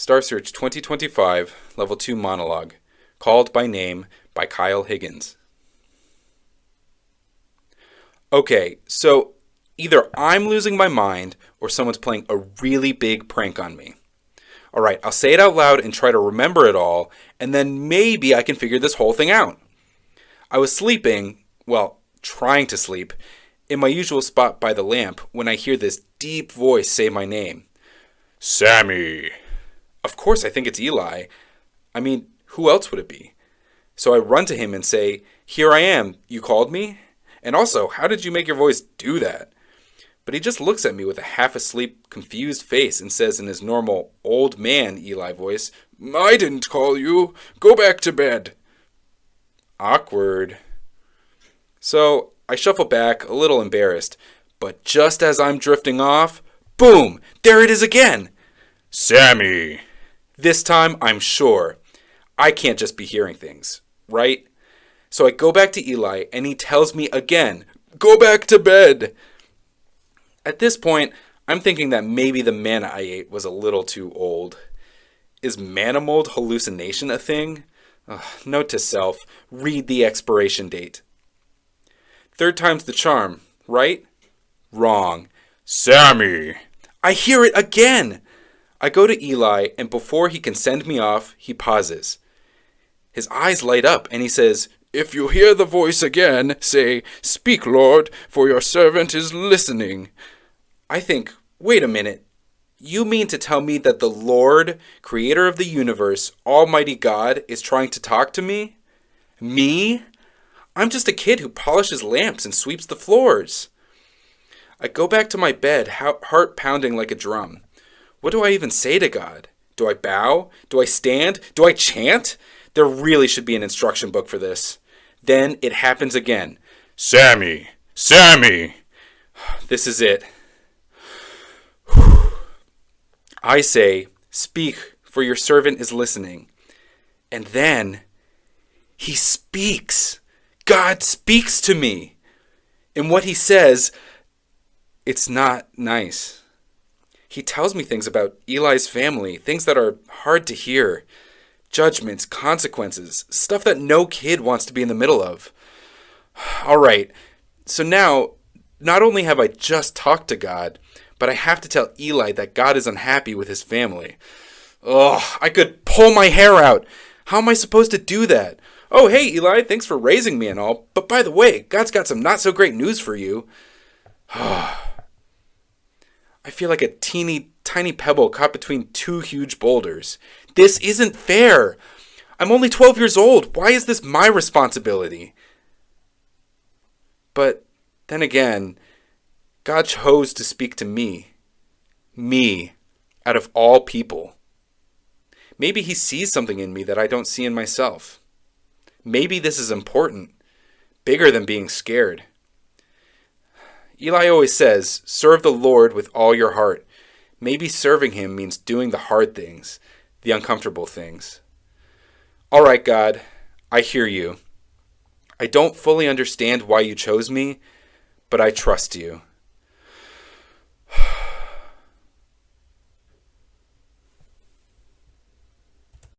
Star Search 2025, Level 2 Monologue, Called by Name by Kyle Higgins. Okay, so either I'm losing my mind or someone's playing a really big prank on me. Alright, I'll say it out loud and try to remember it all, and then maybe I can figure this whole thing out. I was sleeping, well, trying to sleep, in my usual spot by the lamp when I hear this deep voice say my name. Sammy! Of course I think it's Eli. I mean, who else would it be? So I run to him and say, "Here I am, you called me? And also, how did you make your voice do that?" But he just looks at me with a half-asleep, confused face and says in his normal, old man Eli voice, "I didn't call you. Go back to bed." Awkward. So I shuffle back, a little embarrassed, but just as I'm drifting off, boom! There it is again! Sammy! This time, I'm sure. I can't just be hearing things, right? So I go back to Eli, and he tells me again, "Go back to bed!" At this point, I'm thinking that maybe the manna I ate was a little too old. Is manna mold hallucination a thing? Note to self, read the expiration date. Third time's the charm, right? Wrong. Sammy! I hear it again! I go to Eli, and before he can send me off, he pauses. His eyes light up, and he says, "If you hear the voice again, say, 'Speak, Lord, for your servant is listening.'" I think, wait a minute. You mean to tell me that the Lord, creator of the universe, Almighty God, is trying to talk to me? Me? I'm just a kid who polishes lamps and sweeps the floors. I go back to my bed, heart pounding like a drum. What do I even say to God? Do I bow? Do I stand? Do I chant? There really should be an instruction book for this. Then it happens again. Sammy! Sammy! This is it. I say, "Speak, for your servant is listening." And then, he speaks. God speaks to me. And what he says, it's not nice. He tells me things about Eli's family, things that are hard to hear. Judgments, consequences, stuff that no kid wants to be in the middle of. All right, so now, not only have I just talked to God, but I have to tell Eli that God is unhappy with his family. Ugh, I could pull my hair out. How am I supposed to do that? "Oh, hey, Eli, thanks for raising me and all. But by the way, God's got some not-so-great news for you." I feel like a tiny pebble caught between two huge boulders. This isn't fair. I'm only 12 years old. Why is this my responsibility? But then again, God chose to speak to me. Me, out of all people. Maybe he sees something in me that I don't see in myself. Maybe this is important, bigger than being scared. Eli always says, "Serve the Lord with all your heart." Maybe serving him means doing the hard things, the uncomfortable things. All right, God, I hear you. I don't fully understand why you chose me, but I trust you.